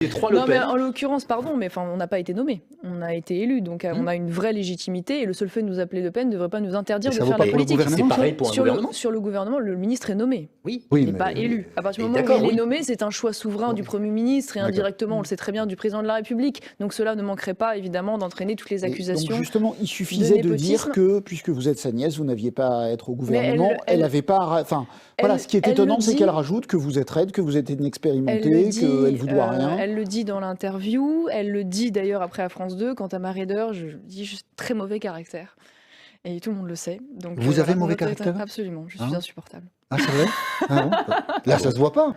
Les trois Le Non, Pen. mais en l'occurrence, pardon, mais on n'a pas été nommé, on a été élu, donc on a une vraie légitimité, et le seul fait de nous appeler Le Pen ne devrait pas nous interdire de faire la politique. C'est pareil pour un gouvernement. Sur le gouvernement, le ministre est nommé. Oui, il n'est pas élu. À partir du moment où il est nommé, c'est un choix souverain du Premier ministre et indirectement, on le sait très bien, du président de la République. Donc cela ne manquerait pas, évidemment, d'entraîner toutes les accusations. Donc justement, il suffisait de dire que, puisque vous êtes sa nièce, vous n'aviez pas à être au gouvernement. Elle n'avait pas... Enfin, voilà, ce qui est étonnant, c'est qu'elle rajoute que vous êtes raide, que vous êtes inexpérimenté, qu'elle ne vous doit rien. Elle le dit dans l'interview, elle le dit d'ailleurs après à France 2, quant à ma raideur, je dis juste très mauvais caractère. Et tout le monde le sait. Donc, vous avez mauvais caractère ? Absolument, je suis insupportable. Ah, c'est vrai ? Ah bon ? Là, ça se voit pas.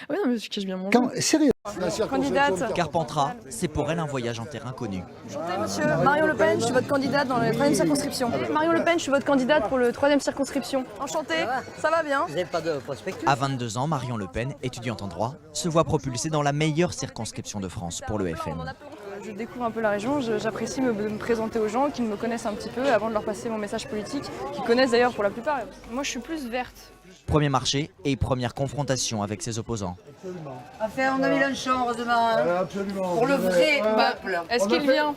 Oui, non, mais je cache bien mon jeu. Sérieux ? Candidate. Carpentras, c'est pour elle un voyage en terre inconnue. Enchantée, monsieur. Marion Le Pen, je suis votre candidate dans la 3e circonscription. Marion Le Pen, je suis votre candidate pour le 3e circonscription. Enchantée, ça va bien. Vous n'avez pas de prospectus ? À 22 ans, Marion Le Pen, étudiante en droit, se voit propulsée dans la meilleure circonscription de France pour le FN. Je découvre un peu la région, j'apprécie de me présenter aux gens qui me connaissent un petit peu avant de leur passer mon message politique, qui connaissent d'ailleurs pour la plupart. Moi, je suis plus verte. Premier marché et première confrontation avec ses opposants. Enfin, on a mis l'enchant, heureusement. Absolument. Pour le vrai peuple. Est-ce qu'il vient ?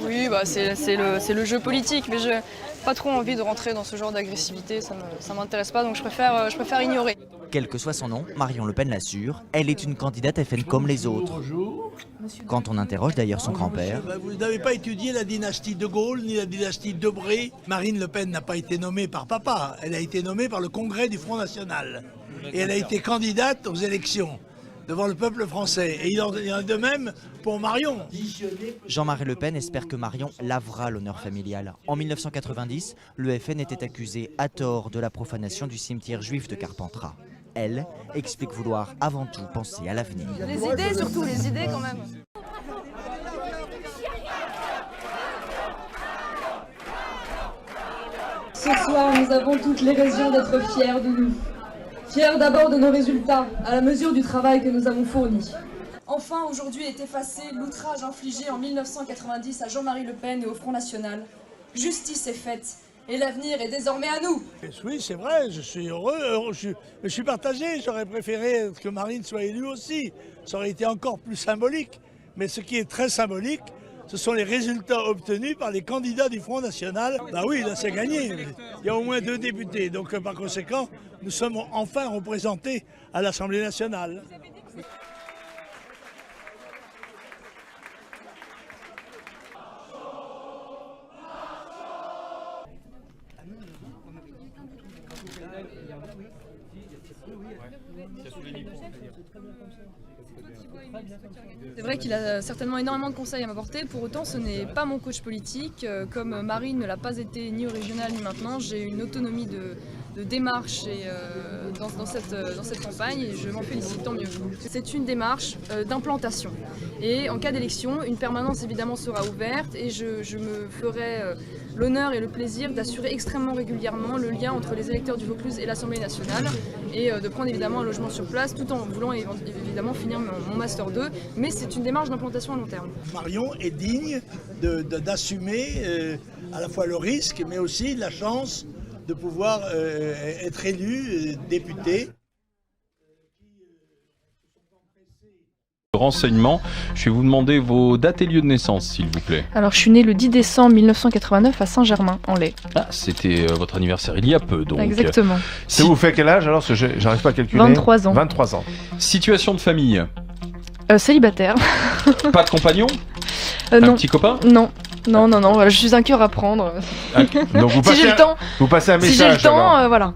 Oui, c'est le jeu politique, mais je n'ai pas trop envie de rentrer dans ce genre d'agressivité, ça ne m'intéresse pas, donc je préfère ignorer. Quel que soit son nom, Marion Le Pen l'assure, elle est une candidate FN comme les autres. Quand on interroge d'ailleurs son grand-père... Vous n'avez pas étudié la dynastie de Gaulle ni la dynastie de Debré. Marine Le Pen n'a pas été nommée par papa, elle a été nommée par le Congrès du Front National. Et elle a été candidate aux élections devant le peuple français. Et il en est de même pour Marion. Jean-Marie Le Pen espère que Marion lavera l'honneur familial. En 1990, le FN était accusé à tort de la profanation du cimetière juif de Carpentras. Elle explique vouloir avant tout penser à l'avenir. Les idées surtout, les idées quand même. Ce soir, nous avons toutes les raisons d'être fiers de nous. Fiers d'abord de nos résultats, à la mesure du travail que nous avons fourni. Enfin, aujourd'hui est effacé l'outrage infligé en 1990 à Jean-Marie Le Pen et au Front National. Justice est faite. Et l'avenir est désormais à nous. Oui, c'est vrai, je suis heureux, je suis partagé. J'aurais préféré que Marine soit élue aussi. Ça aurait été encore plus symbolique. Mais ce qui est très symbolique, ce sont les résultats obtenus par les candidats du Front National. Bah oui, là c'est gagné. Il y a au moins 2 députés. Donc par conséquent, nous sommes enfin représentés à l'Assemblée nationale. C'est vrai qu'il a certainement énormément de conseils à m'apporter, pour autant ce n'est pas mon coach politique, comme Marine ne l'a pas été ni au régional ni maintenant, j'ai une autonomie de démarche dans cette campagne et je m'en félicite, tant mieux. C'est une démarche d'implantation et en cas d'élection, une permanence évidemment sera ouverte et je me ferai l'honneur et le plaisir d'assurer extrêmement régulièrement le lien entre les électeurs du Vaucluse et l'Assemblée nationale et de prendre évidemment un logement sur place tout en voulant évidemment finir mon Master 2, mais c'est une démarche d'implantation à long terme. Marion est digne d'assumer à la fois le risque mais aussi la chance de pouvoir être élu député. Renseignements, je vais vous demander vos dates et lieux de naissance, s'il vous plaît. Alors, je suis née le 10 décembre 1989 à Saint-Germain-en-Laye. Ah, c'était votre anniversaire il y a peu, donc. Exactement. Ça vous fait quel âge alors? Parce que j'arrive pas à calculer. 23 ans. 23 ans. Situation de famille. Célibataire. Pas de compagnon? Non. Un petit copain? Non. Non, voilà, je suis un cœur à prendre. Donc vous si j'ai le temps. Vous passez un message. Si j'ai le temps, voilà.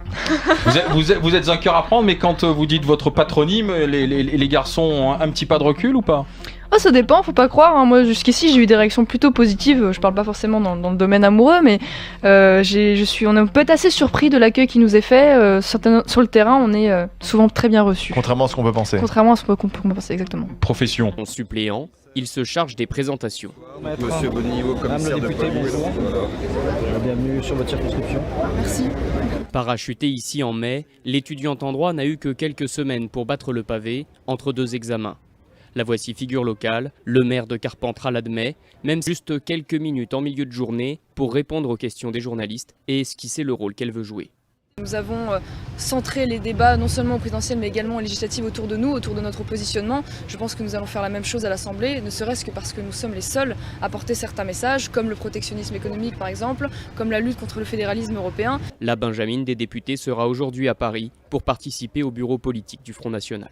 Vous êtes un cœur à prendre, mais quand vous dites votre patronyme, les garçons ont un petit pas de recul ou pas? Oh, ça dépend, faut pas croire. Hein. Moi, jusqu'ici, j'ai eu des réactions plutôt positives. Je parle pas forcément dans le domaine amoureux, mais on peut être assez surpris de l'accueil qui nous est fait. Sur le terrain, on est souvent très bien reçus. Contrairement à ce qu'on peut penser. Contrairement à ce qu'on peut penser, exactement. Profession. En suppléant, il se charge des présentations. Monsieur Bonniveau, commissaire de police. Bonjour. Bienvenue sur votre circonscription. Merci. Parachuté ici en mai, l'étudiante en droit n'a eu que quelques semaines pour battre le pavé entre 2 examens. La voici figure locale, le maire de Carpentras l'admet, même juste quelques minutes en milieu de journée pour répondre aux questions des journalistes et esquisser le rôle qu'elle veut jouer. Nous avons centré les débats non seulement aux présidentielles mais également aux législatives autour de nous, autour de notre positionnement. Je pense que nous allons faire la même chose à l'Assemblée, ne serait-ce que parce que nous sommes les seuls à porter certains messages, comme le protectionnisme économique par exemple, comme la lutte contre le fédéralisme européen. La Benjamine des députés sera aujourd'hui à Paris pour participer au bureau politique du Front National.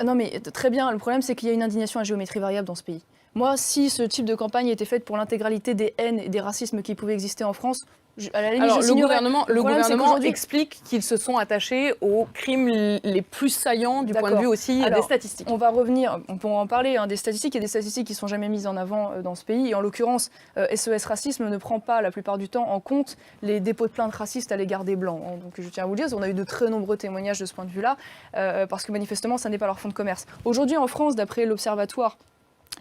Non mais très bien, le problème c'est qu'il y a une indignation à géométrie variable dans ce pays. Moi, si ce type de campagne était faite pour l'intégralité des haines et des racismes qui pouvaient exister en France, à la limite, alors, je le gouvernement aujourd'hui explique qu'ils se sont attachés aux crimes les plus saillants du point de vue aussi des statistiques. On va revenir, on peut en parler, des statistiques. Il y a des statistiques qui ne sont jamais mises en avant dans ce pays. Et en l'occurrence, SOS Racisme ne prend pas la plupart du temps en compte les dépôts de plaintes racistes à l'égard des Blancs. Donc je tiens à vous le dire, on a eu de très nombreux témoignages de ce point de vue-là, parce que manifestement, ça n'est pas leur fonds de commerce. Aujourd'hui en France, d'après l'Observatoire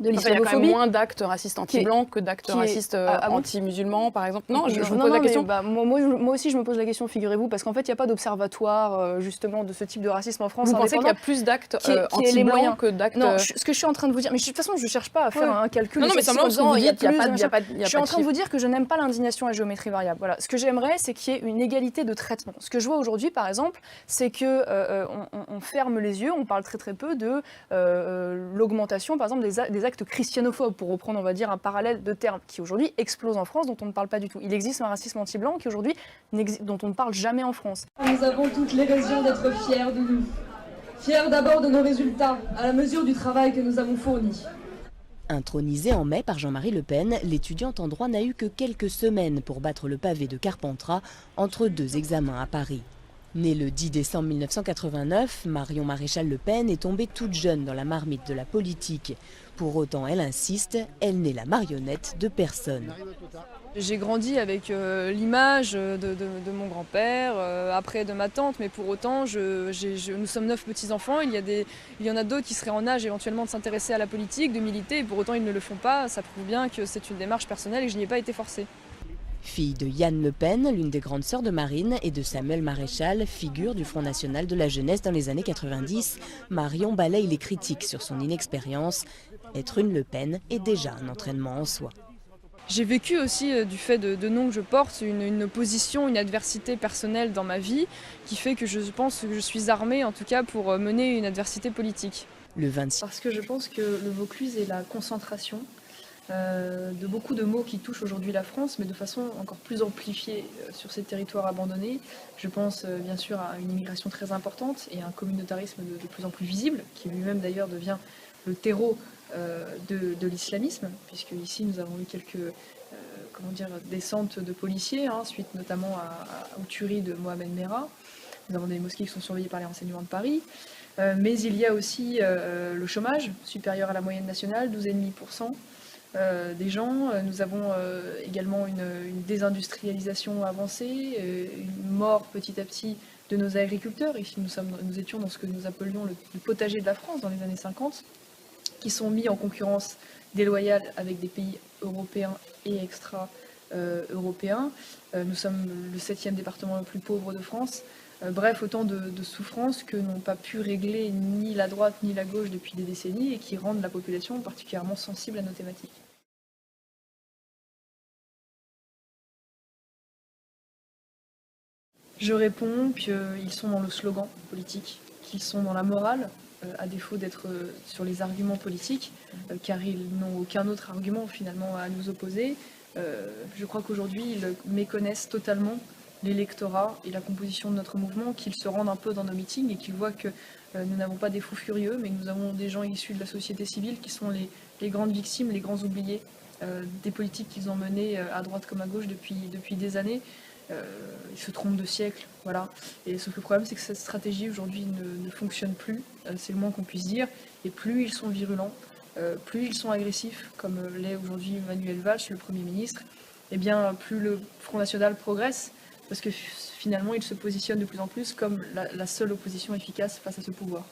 de l'islamophobie. Il y a quand même moins d'actes racistes anti-blancs que d'actes racistes anti-musulmans, par exemple. Non, je vous pose la question. Moi aussi, je me pose la question, figurez-vous, parce qu'en fait, il n'y a pas d'observatoire justement de ce type de racisme en France. Vous pensez qu'il y a plus d'actes anti-blancs que d'actes... Non, ce que je suis en train de vous dire, mais de toute façon, je ne cherche pas à faire un calcul. Non, mais simplement, il n'y a pas de... Je suis en train de vous dire que je n'aime pas l'indignation à géométrie variable. Voilà. Ce que j'aimerais, c'est qu'il y ait une égalité de traitement. Ce que je vois aujourd'hui, par exemple, c'est qu'on ferme les yeux, on parle très très peu de l'augmentation, par exemple, des actes christianophobes, pour reprendre, on va dire, un parallèle de termes qui aujourd'hui explose en France, dont on ne parle pas du tout. Il existe un racisme anti-blanc qui aujourd'hui, dont on ne parle jamais en France. Nous avons toutes les raisons d'être fiers de nous. Fiers d'abord de nos résultats, à la mesure du travail que nous avons fourni. Intronisée en mai par Jean-Marie Le Pen, l'étudiante en droit n'a eu que quelques semaines pour battre le pavé de Carpentras entre deux examens à Paris. Née le 10 décembre 1989, Marion Maréchal Le Pen est tombée toute jeune dans la marmite de la politique. Pour autant, elle insiste, elle n'est la marionnette de personne. J'ai grandi avec l'image de mon grand-père, après de ma tante, mais pour autant, nous sommes 9 petits-enfants. Il y en a d'autres qui seraient en âge éventuellement de s'intéresser à la politique, de militer, et pour autant ils ne le font pas. Ça prouve bien que c'est une démarche personnelle et que je n'y ai pas été forcée. Fille de Yann Le Pen, l'une des grandes sœurs de Marine, et de Samuel Maréchal, figure du Front National de la jeunesse dans les années 90, Marion balaye les critiques sur son inexpérience. Être une Le Pen est déjà un entraînement en soi. J'ai vécu aussi, du fait de nom que je porte, une opposition, une adversité personnelle dans ma vie qui fait que je pense que je suis armée, en tout cas, pour mener une adversité politique. Le 26. Parce que je pense que le Vaucluse est la concentration de beaucoup de maux qui touchent aujourd'hui la France, mais de façon encore plus amplifiée sur ces territoires abandonnés. Je pense bien sûr à une immigration très importante et à un communautarisme de plus en plus visible, qui lui-même d'ailleurs devient le terreau de l'islamisme, puisque ici nous avons eu quelques descentes de policiers, suite notamment aux tueries de Mohamed Merah. Nous avons des mosquées qui sont surveillées par les renseignements de Paris. Mais il y a aussi le chômage, supérieur à la moyenne nationale, 12,5%. Des gens. Nous avons également une désindustrialisation avancée, une mort petit à petit de nos agriculteurs. Ici, nous étions dans ce que nous appelions le potager de la France dans les années 50, qui sont mis en concurrence déloyale avec des pays européens et extra-européens. Nous sommes le 7e département le plus pauvre de France. Bref, autant de souffrances que n'ont pas pu régler ni la droite ni la gauche depuis des décennies et qui rendent la population particulièrement sensible à nos thématiques. Je réponds qu'ils sont dans le slogan politique, qu'ils sont dans la morale, à défaut d'être sur les arguments politiques, car ils n'ont aucun autre argument finalement à nous opposer. Je crois qu'aujourd'hui, ils méconnaissent totalement l'électorat et la composition de notre mouvement, qu'ils se rendent un peu dans nos meetings et qu'ils voient que nous n'avons pas des fous furieux, mais que nous avons des gens issus de la société civile qui sont les grandes victimes, les grands oubliés des politiques qu'ils ont menées à droite comme à gauche depuis des années. Ils se trompent de siècle, voilà. Et sauf que le problème, c'est que cette stratégie aujourd'hui ne fonctionne plus, c'est le moins qu'on puisse dire. Et plus ils sont virulents, plus ils sont agressifs, comme l'est aujourd'hui Manuel Valls, le Premier ministre, et bien plus le Front National progresse, parce que finalement, il se positionne de plus en plus comme la seule opposition efficace face à ce pouvoir.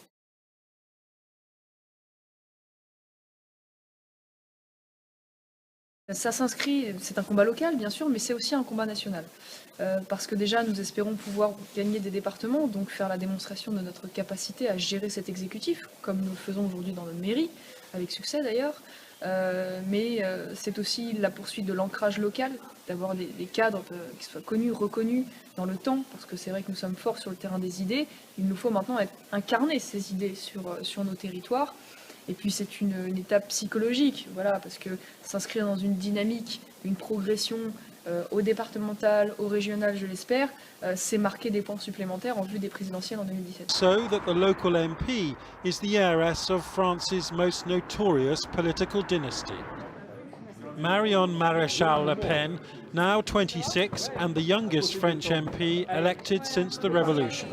Ça s'inscrit, c'est un combat local bien sûr, mais c'est aussi un combat national. Parce que déjà nous espérons pouvoir gagner des départements, donc faire la démonstration de notre capacité à gérer cet exécutif, comme nous le faisons aujourd'hui dans notre mairie, avec succès d'ailleurs. mais c'est aussi la poursuite de l'ancrage local, d'avoir des cadres qui soient connus, reconnus dans le temps, parce que c'est vrai que nous sommes forts sur le terrain des idées, il nous faut maintenant incarner ces idées sur nos territoires. Et puis c'est une étape psychologique, voilà, parce que s'inscrire dans une dynamique, une progression au départemental, au régional, je l'espère, c'est marquer des points supplémentaires en vue des présidentielles en 2017. So that the local MP is the heiress of France's most notorious political dynasty. Marion Maréchal Le Pen, now 26 and the youngest French MP elected since the revolution.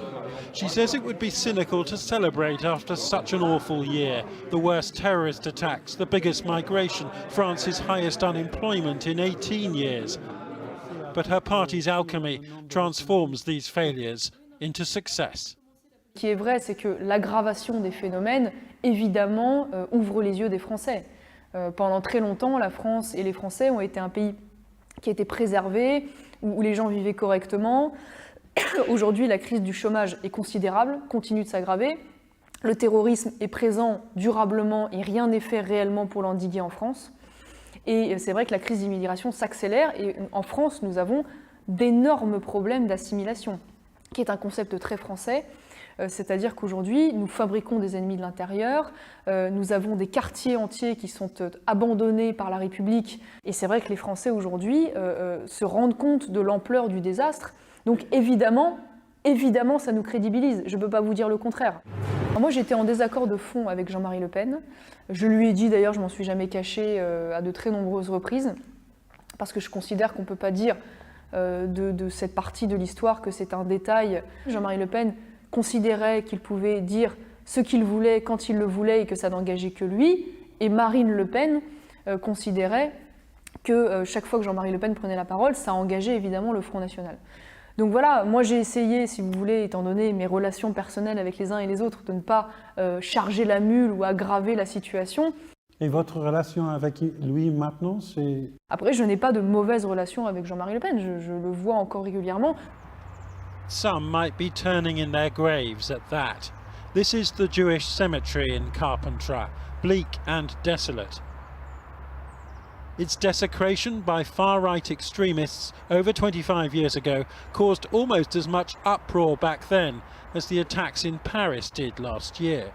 She says it would be cynical to celebrate after such an awful year. The worst terrorist attacks, the biggest migration, France's highest unemployment in 18 years. But her party's alchemy transforms these failures into success. Ce qui est vrai, c'est que l'aggravation des phénomènes, évidemment, ouvre les yeux des Français. Pendant très longtemps, la France et les Français ont été un pays qui a été préservé, où les gens vivaient correctement. Aujourd'hui, la crise du chômage est considérable, continue de s'aggraver. Le terrorisme est présent durablement et rien n'est fait réellement pour l'endiguer en France. Et c'est vrai que la crise d'immigration s'accélère et en France, nous avons d'énormes problèmes d'assimilation, qui est un concept très français. C'est-à-dire qu'aujourd'hui, nous fabriquons des ennemis de l'intérieur, nous avons des quartiers entiers qui sont abandonnés par la République. Et c'est vrai que les Français aujourd'hui se rendent compte de l'ampleur du désastre. Donc évidemment, ça nous crédibilise. Je ne peux pas vous dire le contraire. Alors moi, j'étais en désaccord de fond avec Jean-Marie Le Pen. Je lui ai dit, d'ailleurs, je ne m'en suis jamais cachée à de très nombreuses reprises, parce que je considère qu'on ne peut pas dire de cette partie de l'histoire que c'est un détail. Jean-Marie Le Pen considérait qu'il pouvait dire ce qu'il voulait quand il le voulait et que ça n'engageait que lui. Et Marine Le Pen considérait que chaque fois que Jean-Marie Le Pen prenait la parole, ça engageait évidemment le Front National. Donc voilà, moi j'ai essayé, si vous voulez, étant donné mes relations personnelles avec les uns et les autres, de ne pas charger la mule ou aggraver la situation. Et votre relation avec lui maintenant, c'est... Après, je n'ai pas de mauvaise relation avec Jean-Marie Le Pen, je le vois encore régulièrement. Some might be turning in their graves at that. This is the Jewish cemetery in Carpentras, bleak and desolate. Its desecration by far-right extremists over 25 years ago caused almost as much uproar back then as the attacks in Paris did last year.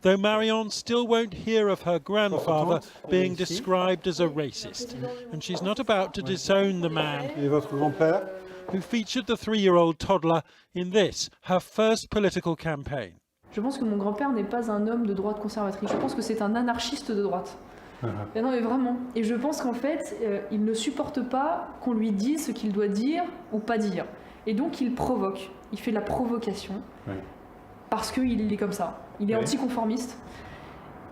Though Marion still won't hear of her grandfather being described as a racist, and she's not about to disown the man who featured the 3-year-old toddler in this, her first political campaign. Je pense que mon grand-père n'est pas un homme de droite conservatrice, je pense que c'est un anarchiste de droite. Non mais vraiment. Et je pense qu'en fait, il ne supporte pas qu'on lui dise ce qu'il doit dire ou pas dire. Et donc il provoque, il fait de la provocation, parce qu'il est comme ça. Il est anticonformiste.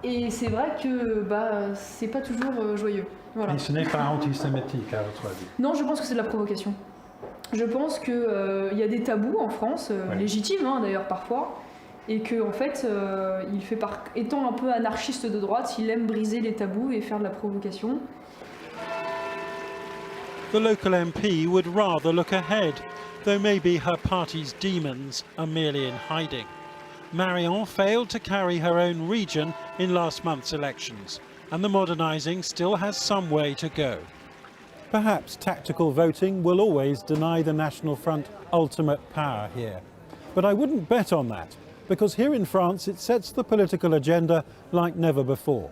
Et c'est vrai que c'est pas toujours joyeux. Voilà. Et ce n'est pas antisémitique à votre avis? Non, je pense que c'est de la provocation. Je pense qu'il y a des tabous en France, légitimes d'ailleurs parfois, et que en fait, étant un peu anarchiste de droite, il aime briser les tabous et faire de la provocation. The local MP would rather look ahead, though maybe her party's demons are merely in hiding. Marion failed to carry her own region in last month's elections, and the modernising still has some way to go. Perhaps tactical voting will always deny the National Front ultimate power here. But I wouldn't bet on that, because here in France it sets the political agenda like never before.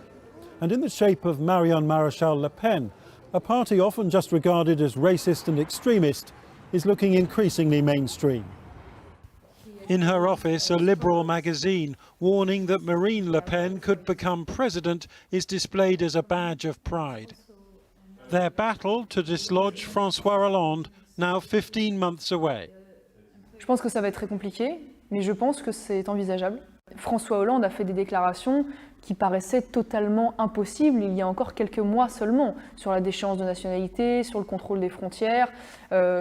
And in the shape of Marion Maréchal Le Pen, a party often just regarded as racist and extremist is looking increasingly mainstream. In her office, a Liberal magazine warning that Marine Le Pen could become president is displayed as a badge of pride. Their battle to dislodge François Hollande, now 15 months away. Je pense que ça va être très compliqué, mais je pense que c'est envisageable. François Hollande a fait des déclarations qui paraissaient totalement impossibles il y a encore quelques mois seulement, sur la déchéance de nationalité, sur le contrôle des frontières,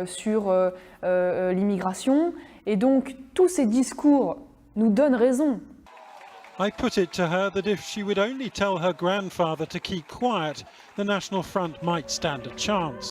sur l'immigration. Et donc, tous ces discours nous donnent raison. I put it to her that if she would only tell her grandfather to keep quiet, the National Front might stand a chance.